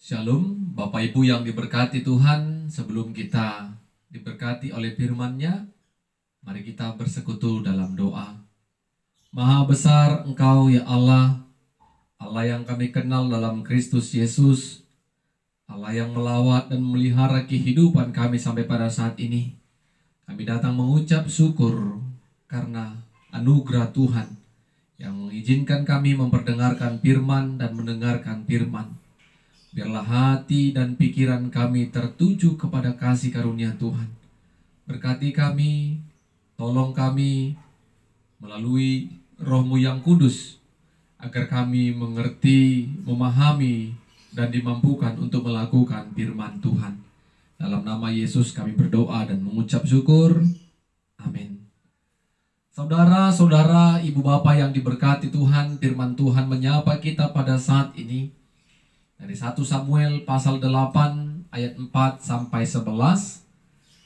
Shalom, Bapak Ibu yang diberkati Tuhan. Sebelum kita diberkati oleh firman-Nya, mari kita bersekutu dalam doa. Maha besar Engkau ya Allah, Allah yang kami kenal dalam Kristus Yesus, Allah yang melawat dan melihara kehidupan kami sampai pada saat ini. Kami datang mengucap syukur karena anugerah Tuhan yang mengizinkan kami memperdengarkan firman dan mendengarkan firman. Biarlah hati dan pikiran kami tertuju kepada kasih karunia Tuhan. Berkati kami, tolong kami melalui Roh-Mu yang kudus, agar kami mengerti, memahami, dan dimampukan untuk melakukan firman Tuhan. Dalam nama Yesus kami berdoa dan mengucap syukur. Amin. Saudara-saudara, ibu bapak yang diberkati Tuhan, firman Tuhan menyapa kita pada saat ini. Dari 1 Samuel pasal 8 ayat 4 sampai 11.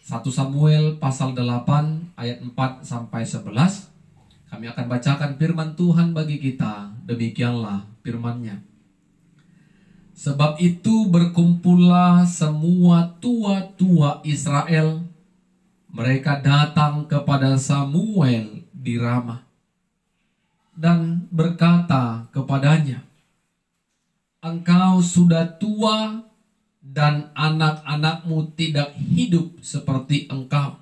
1 Samuel pasal 8 ayat 4 sampai 11. Kami akan bacakan firman Tuhan bagi kita. Demikianlah firman-Nya. Sebab itu berkumpullah semua tua-tua Israel. Mereka datang kepada Samuel di Rama dan berkata kepadanya, "Engkau sudah tua dan anak-anakmu tidak hidup seperti engkau.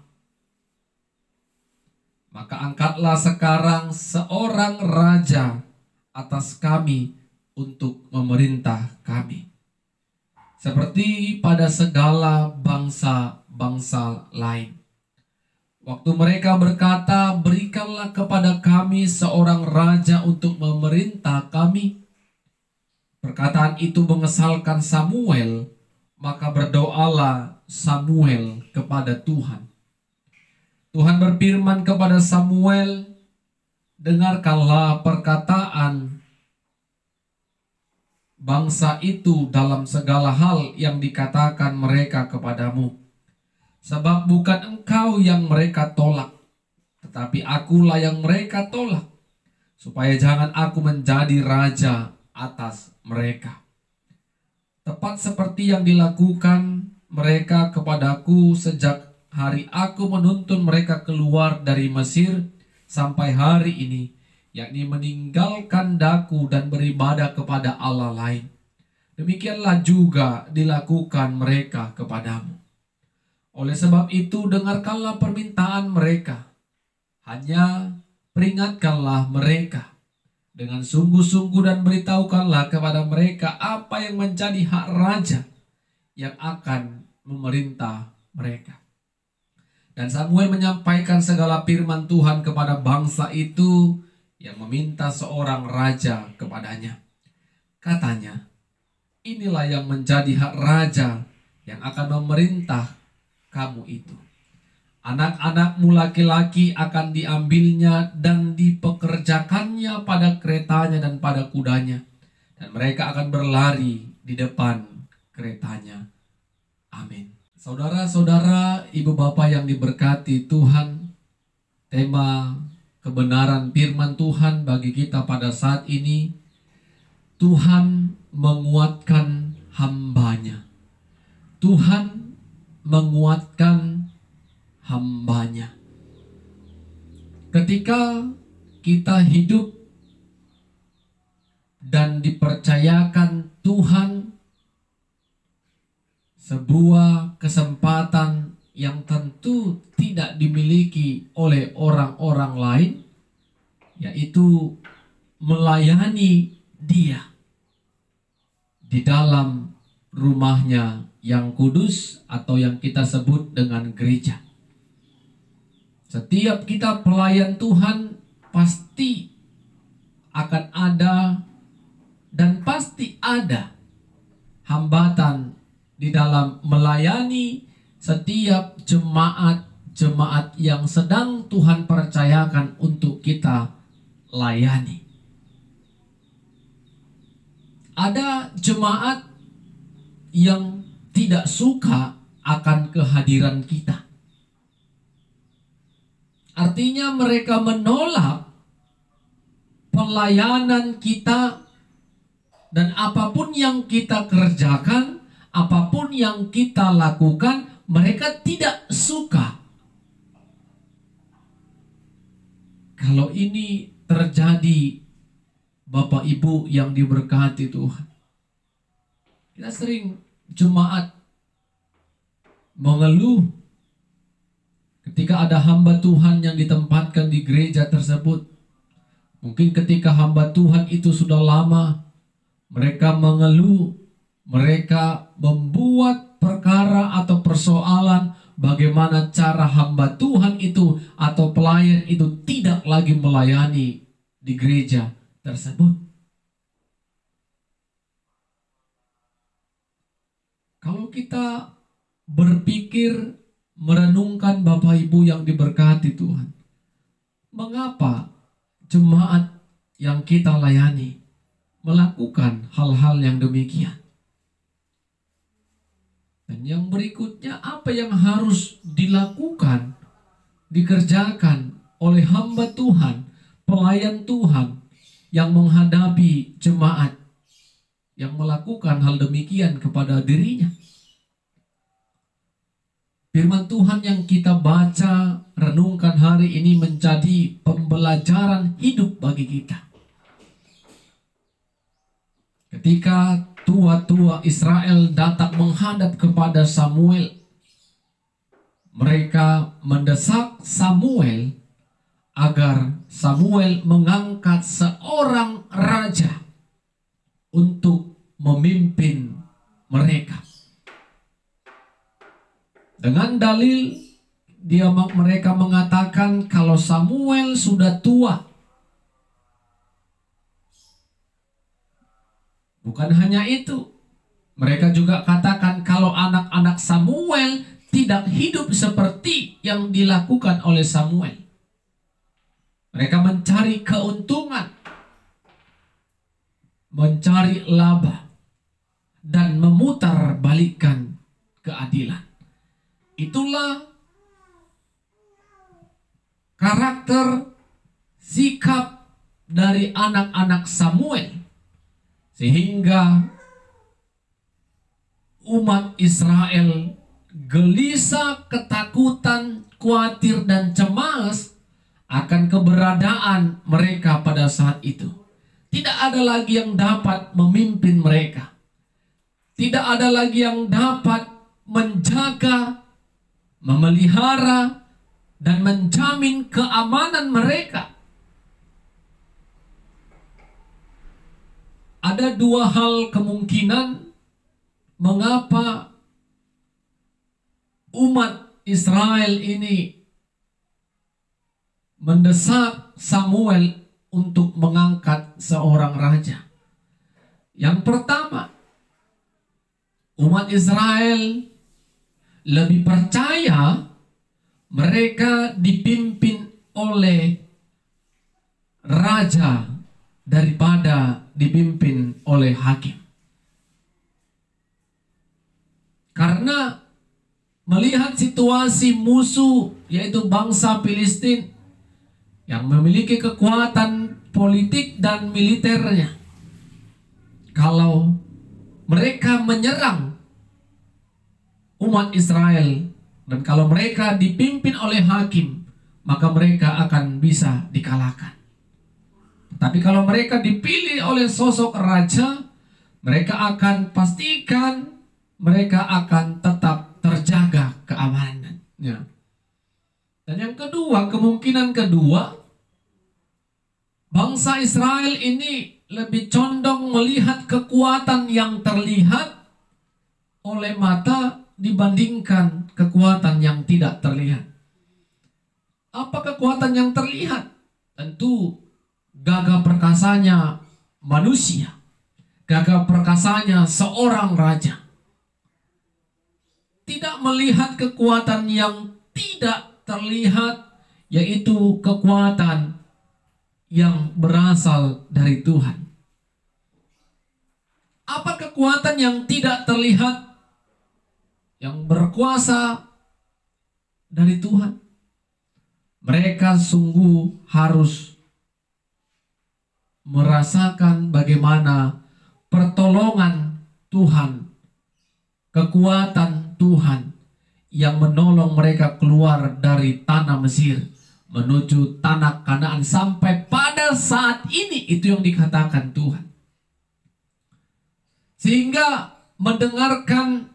Maka angkatlah sekarang seorang raja atas kami untuk memerintah kami, seperti pada segala bangsa-bangsa lain." Waktu mereka berkata, "Berikanlah kepada kami seorang raja untuk memerintah kami," perkataan itu mengesalkan Samuel, maka berdoalah Samuel kepada Tuhan. Tuhan berfirman kepada Samuel, "Dengarkanlah perkataan bangsa itu dalam segala hal yang dikatakan mereka kepadamu. Sebab bukan engkau yang mereka tolak, tetapi akulah yang mereka tolak, supaya jangan aku menjadi raja atas mereka. Tepat seperti yang dilakukan mereka kepadaku sejak hari aku menuntun mereka keluar dari Mesir sampai hari ini, yakni meninggalkan daku dan beribadah kepada Allah lain. Demikianlah juga dilakukan mereka kepadamu. Oleh sebab itu dengarkanlah permintaan mereka, hanya peringatkanlah mereka dengan sungguh-sungguh dan beritahukanlah kepada mereka apa yang menjadi hak raja yang akan memerintah mereka." Dan Samuel menyampaikan segala firman Tuhan kepada bangsa itu yang meminta seorang raja kepadanya. Katanya, "Inilah yang menjadi hak raja yang akan memerintah kamu itu. Anak-anakmu laki-laki akan diambilnya dan dipekerjakannya pada keretanya dan pada kudanya, dan mereka akan berlari di depan keretanya." Amin. Saudara-saudara, ibu bapak yang diberkati Tuhan, tema kebenaran firman Tuhan bagi kita pada saat ini, Tuhan menguatkan hamba-Nya. Tuhan menguatkan hamba-Nya. Ketika kita hidup dan dipercayakan Tuhan sebuah kesempatan yang tentu tidak dimiliki oleh orang-orang lain, yaitu melayani Dia di dalam rumah-Nya yang kudus atau yang kita sebut dengan gereja. Setiap kita pelayan Tuhan pasti akan ada dan pasti ada hambatan di dalam melayani setiap jemaat yang sedang Tuhan percayakan untuk kita layani. Ada jemaat yang tidak suka akan kehadiran kita. Artinya mereka menolak pelayanan kita Dan apapun yang kita kerjakan, apapun yang kita lakukan, mereka tidak suka. Kalau ini terjadi, Bapak Ibu yang diberkati Tuhan, kita sering jemaat mengeluh ketika ada hamba Tuhan yang ditempatkan di gereja tersebut. Mungkin ketika hamba Tuhan itu sudah lama, mereka mengeluh, mereka membuat perkara atau persoalan bagaimana cara hamba Tuhan itu atau pelayan itu tidak lagi melayani di gereja tersebut. Kalau kita berpikir, merenungkan Bapak Ibu yang diberkati Tuhan, mengapa jemaat yang kita layani melakukan hal-hal yang demikian? Dan yang berikutnya, apa yang harus dilakukan, dikerjakan oleh hamba Tuhan, pelayan Tuhan yang menghadapi jemaat yang melakukan hal demikian kepada dirinya? Firman Tuhan yang kita baca, renungkan hari ini menjadi pembelajaran hidup bagi kita. Ketika tua-tua Israel datang menghadap kepada Samuel, mereka mendesak Samuel agar Samuel mengangkat seorang raja untuk memimpin mereka. Dengan dalil mereka mengatakan kalau Samuel sudah tua. Bukan hanya itu, mereka juga katakan kalau anak-anak Samuel tidak hidup seperti yang dilakukan oleh Samuel. Mereka mencari keuntungan, mencari laba, dan memutarbalikkan keadilan. Itulah karakter, sikap dari anak-anak Samuel, sehingga umat Israel gelisah, ketakutan, khawatir, dan cemas akan keberadaan mereka pada saat itu. Tidak ada lagi yang dapat memimpin mereka. Tidak ada lagi yang dapat menjaga, memelihara, dan menjamin keamanan mereka. Ada dua hal kemungkinan mengapa umat Israel ini mendesak Samuel untuk mengangkat seorang raja. Yang pertama, umat Israel lebih percaya mereka dipimpin oleh raja daripada dipimpin oleh hakim. Karena melihat situasi musuh, yaitu bangsa Filistin yang memiliki kekuatan politik dan militernya, kalau mereka menyerang umat Israel dan kalau mereka dipimpin oleh hakim, maka mereka akan bisa dikalahkan. Tapi kalau mereka dipilih oleh sosok raja, mereka akan pastikan mereka akan tetap terjaga keamanannya. Dan yang kedua, kemungkinan kedua, bangsa Israel ini lebih condong melihat kekuatan yang terlihat oleh mata dibandingkan kekuatan yang tidak terlihat. Apa kekuatan yang terlihat? Tentu gagah perkasanya manusia, gagah perkasanya seorang raja. Tidak melihat kekuatan yang tidak terlihat, yaitu kekuatan yang berasal dari Tuhan. Apa kekuatan yang tidak terlihat, yang berkuasa dari Tuhan? Mereka sungguh harus merasakan bagaimana pertolongan Tuhan, kekuatan Tuhan yang menolong mereka keluar dari tanah Mesir menuju tanah Kanaan sampai pada saat ini. Itu yang dikatakan Tuhan. Sehingga mendengarkan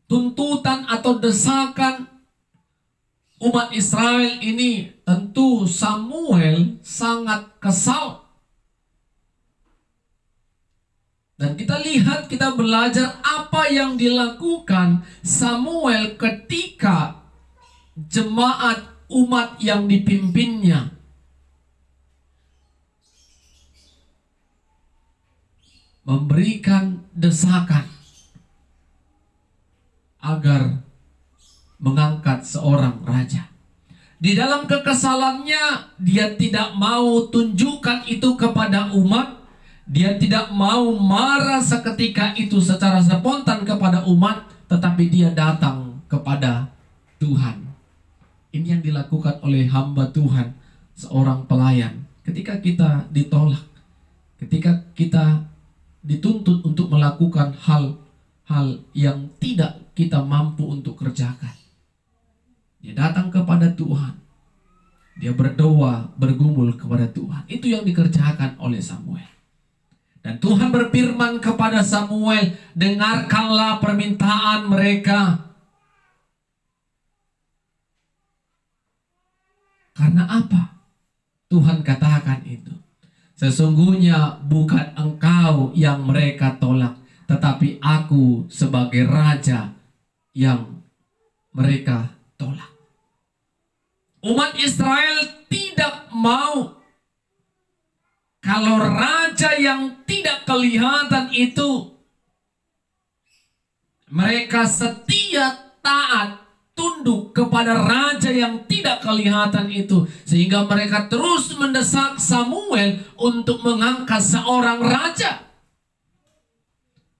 tuntutan atau desakan umat Israel ini, tentu Samuel sangat kesal. Dan kita lihat, kita belajar apa yang dilakukan Samuel ketika jemaat umat yang dipimpinnya memberikan desakan agar mengangkat seorang raja. Di dalam kekesalannya, dia tidak mau tunjukkan itu kepada umat. Dia tidak mau marah seketika itu secara spontan kepada umat, tetapi dia datang kepada Tuhan. Ini yang dilakukan oleh hamba Tuhan, seorang pelayan. Ketika kita ditolak, ketika kita dituntut untuk melakukan hal-hal yang tidak kita mampu untuk kerjakan, dia datang kepada Tuhan. Dia berdoa, bergumul kepada Tuhan. Itu yang dikerjakan oleh Samuel. Dan Tuhan berfirman kepada Samuel, dengarkanlah permintaan mereka. Karena apa? Tuhan katakan itu. Sesungguhnya bukan engkau yang mereka tolak, tetapi aku sebagai raja yang mereka tolak. Umat Israel tidak mau kalau raja yang tidak kelihatan itu, mereka setia, taat, tunduk kepada raja yang tidak kelihatan itu. Sehingga mereka terus mendesak Samuel untuk mengangkat seorang raja.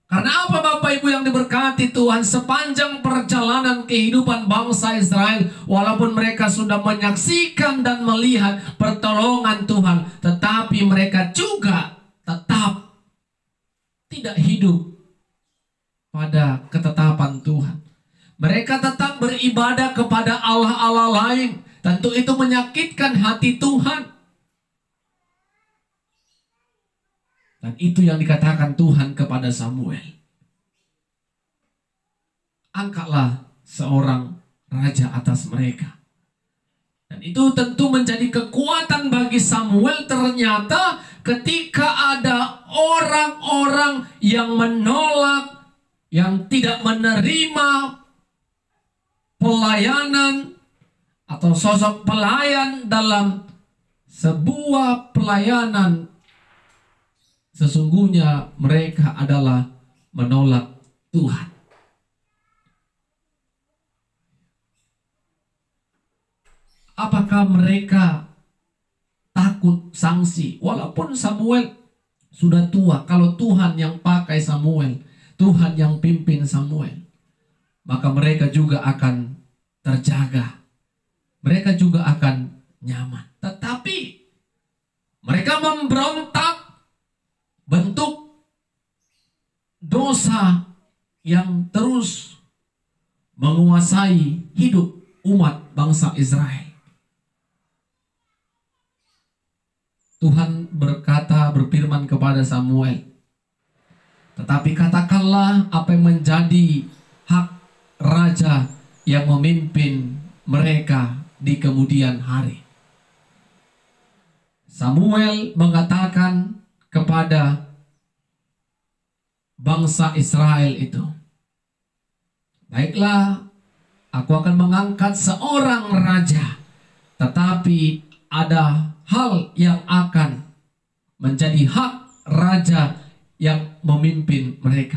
Karena apa Bapak Ibu yang diberkati Tuhan, sepanjang perjalanan kehidupan bangsa Israel, walaupun mereka sudah menyaksikan dan melihat pertolongan Tuhan, tetapi mereka juga tetap tidak hidup pada ketetapan Tuhan. Mereka tetap beribadah kepada Allah-Allah lain. Tentu itu menyakitkan hati Tuhan. Dan itu yang dikatakan Tuhan kepada Samuel. Angkatlah seorang raja atas mereka. Dan itu tentu menjadi kekuatan bagi Samuel. Ternyata ketika ada orang-orang yang menolak, yang tidak menerima pelayanan atau sosok pelayan dalam sebuah pelayanan, sesungguhnya mereka adalah menolak Tuhan. Apakah mereka takut sanksi? Walaupun Samuel sudah tua, kalau Tuhan yang pakai Samuel, Tuhan yang pimpin Samuel, maka mereka juga akan terjaga. Mereka juga akan nyaman. Tetapi mereka memberontak, bentuk dosa yang terus menguasai hidup umat bangsa Israel. Tuhan berfirman kepada Samuel, tetapi katakanlah apa yang menjadi hak raja yang memimpin mereka di kemudian hari. Samuel mengatakan kepada bangsa Israel itu, baiklah, aku akan mengangkat seorang raja, tetapi ada hal yang akan menjadi hak raja yang memimpin mereka.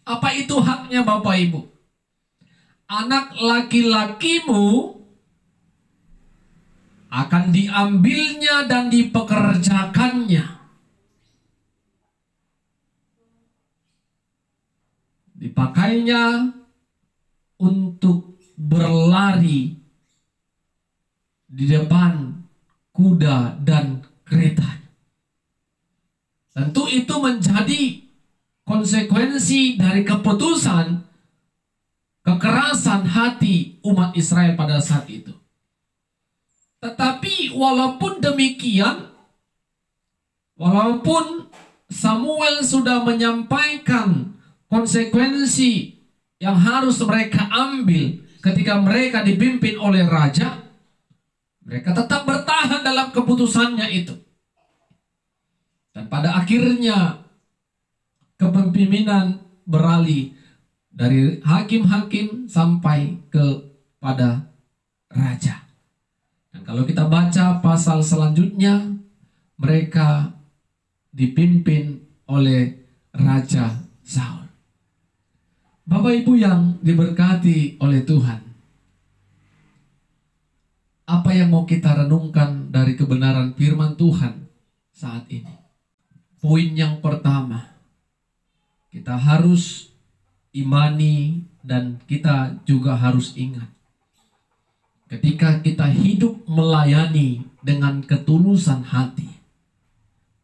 Apa itu haknya Bapak Ibu? Anak laki-lakimu akan diambilnya dan dipekerjakannya, dipakainya untuk berlari di depan kuda dan kereta. Tentu itu menjadi konsekuensi dari keputusan kekerasan hati umat Israel pada saat itu. Tetapi walaupun demikian, walaupun Samuel sudah menyampaikan konsekuensi yang harus mereka ambil ketika mereka dipimpin oleh raja, mereka tetap bertahan dalam keputusannya itu. Dan pada akhirnya kepemimpinan beralih dari hakim-hakim sampai kepada raja. Dan kalau kita baca pasal selanjutnya, mereka dipimpin oleh Raja Saul. Bapak Ibu yang diberkati oleh Tuhan, apa yang mau kita renungkan dari kebenaran firman Tuhan saat ini? Poin yang pertama, kita harus imani dan kita juga harus ingat, ketika kita hidup melayani dengan ketulusan hati,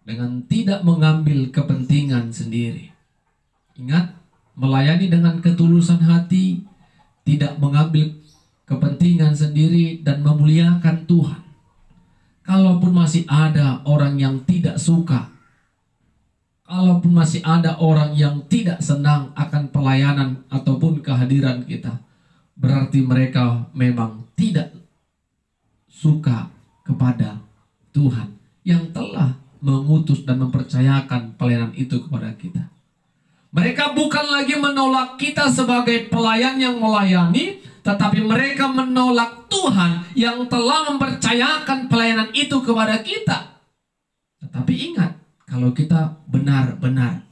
dengan tidak mengambil kepentingan sendiri. Ingat, melayani dengan ketulusan hati, tidak mengambil kepentingan sendiri dan memuliakan Tuhan. Kalaupun masih ada orang yang tidak suka, kalaupun masih ada orang yang tidak senang akan pelayanan ataupun kehadiran kita, berarti mereka memang tidak suka kepada Tuhan yang telah mengutus dan mempercayakan pelayanan itu kepada kita. Mereka bukan lagi menolak kita sebagai pelayan yang melayani, tetapi mereka menolak Tuhan yang telah mempercayakan pelayanan itu kepada kita. Tetapi ingat, kalau kita benar-benar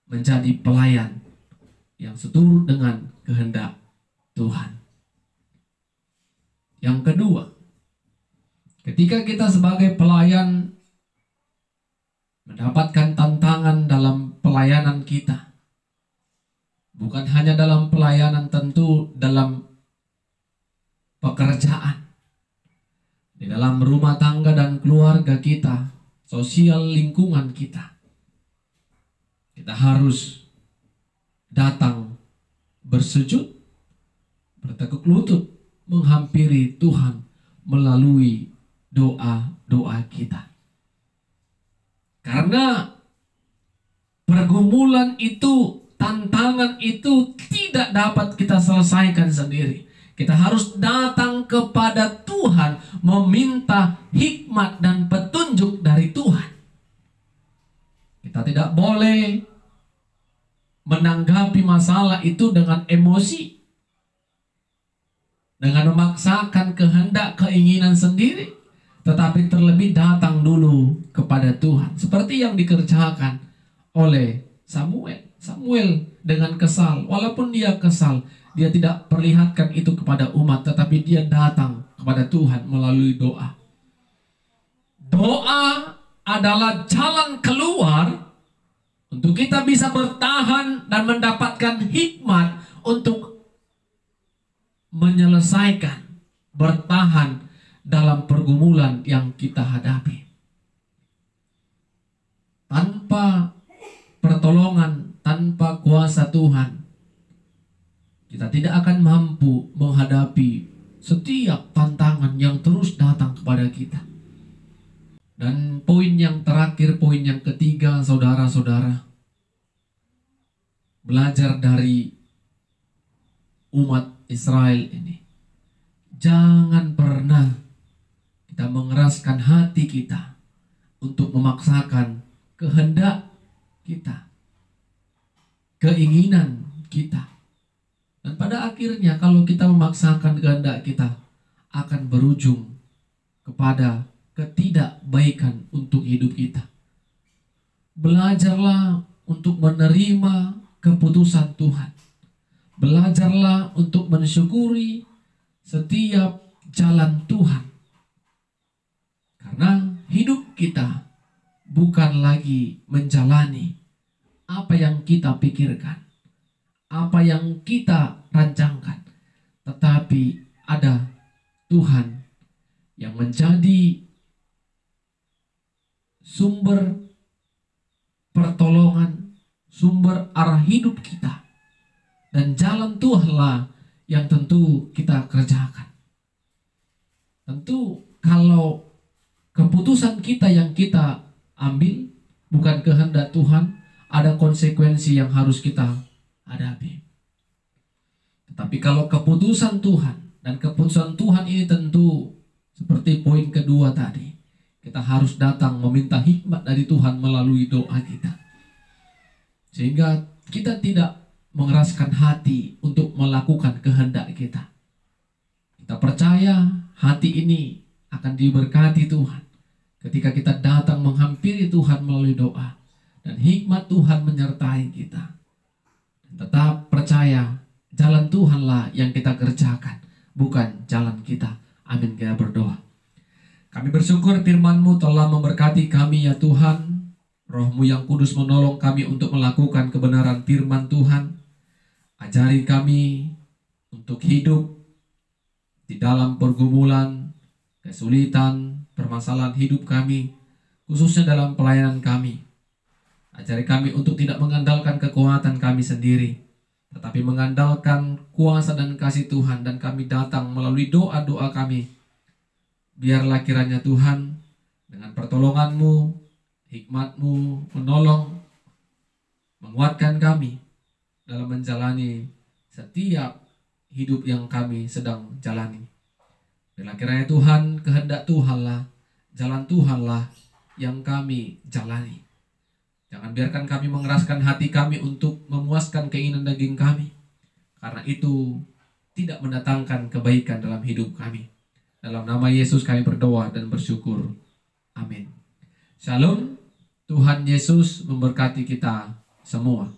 menjadi pelayan yang seturut dengan kehendak Tuhan. Yang kedua, ketika kita sebagai pelayan mendapatkan tantangan dalam pelayanan kita, bukan hanya dalam pelayanan, tentu dalam pekerjaan, di dalam rumah tangga dan keluarga kita, sosial lingkungan kita, kita harus datang bersujud, bertekuk lutut, menghampiri Tuhan melalui doa-doa kita. Karena pergumulan itu, tantangan itu tidak dapat kita selesaikan sendiri. Kita harus datang kepada Tuhan, meminta hikmat dan petunjuk dari Tuhan. Kita tidak boleh menanggapi masalah itu dengan emosi, dengan memaksakan kehendak keinginan sendiri, tetapi terlebih datang dulu kepada Tuhan. Seperti yang dikerjakan oleh Samuel. Samuel dengan kesal, walaupun dia kesal, dia tidak perlihatkan itu kepada umat, tetapi dia datang kepada Tuhan melalui doa. Doa adalah jalan keluar untuk kita bisa bertahan dan mendapatkan hikmat untuk menyelesaikan, bertahan dalam pergumulan yang kita hadapi. Tanpa pertolongan, tanpa kuasa Tuhan, kita tidak akan mampu menghadapi setiap tantangan yang terus datang kepada kita. Dan poin yang terakhir, poin yang ketiga, saudara-saudara, belajar dari umat Israel ini. Jangan pernah kita mengeraskan hati kita untuk memaksakan kehendak kita, keinginan kita. Dan pada akhirnya kalau kita memaksakan kehendak kita, akan berujung kepada ketidakbaikan untuk hidup kita. Belajarlah untuk menerima keputusan Tuhan. Belajarlah untuk mensyukuri setiap jalan Tuhan. Karena hidup kita bukan lagi menjalani apa yang kita pikirkan, apa yang kita rancangkan, tetapi ada Tuhan yang menjadi sumber pertolongan, sumber arah hidup kita. Dan jalan Tuhanlah yang tentu kita kerjakan. Tentu kalau keputusan kita yang kita ambil bukan kehendak Tuhan, ada konsekuensi yang harus kita hadapi. Tetapi kalau keputusan Tuhan, dan keputusan Tuhan ini tentu seperti poin kedua tadi, kita harus datang meminta hikmat dari Tuhan melalui doa kita. Sehingga kita tidak mengeraskan hati untuk melakukan kehendak kita. Kita percaya hati ini akan diberkati Tuhan ketika kita datang menghampiri Tuhan melalui doa, dan hikmat Tuhan menyertai kita. Dan tetap percaya jalan Tuhanlah yang kita kerjakan, bukan jalan kita. Amin, kita berdoa. Kami bersyukur firman-Mu telah memberkati kami ya Tuhan. Roh-Mu yang kudus menolong kami untuk melakukan kebenaran firman Tuhan. Ajari kami untuk hidup di dalam pergumulan, kesulitan, permasalahan hidup kami, khususnya dalam pelayanan kami. Ajari kami untuk tidak mengandalkan kekuatan kami sendiri, tetapi mengandalkan kuasa dan kasih Tuhan. Dan kami datang melalui doa-doa kami. Biarlah kiranya Tuhan dengan pertolongan-Mu, hikmat-Mu menolong, menguatkan kami dalam menjalani setiap hidup yang kami sedang jalani. Biarlah kiranya Tuhan, kehendak Tuhanlah, jalan Tuhanlah yang kami jalani. Jangan biarkan kami mengeraskan hati kami untuk memuaskan keinginan daging kami, karena itu tidak mendatangkan kebaikan dalam hidup kami. Dalam nama Yesus kami berdoa dan bersyukur. Amin. Shalom. Tuhan Yesus memberkati kita semua.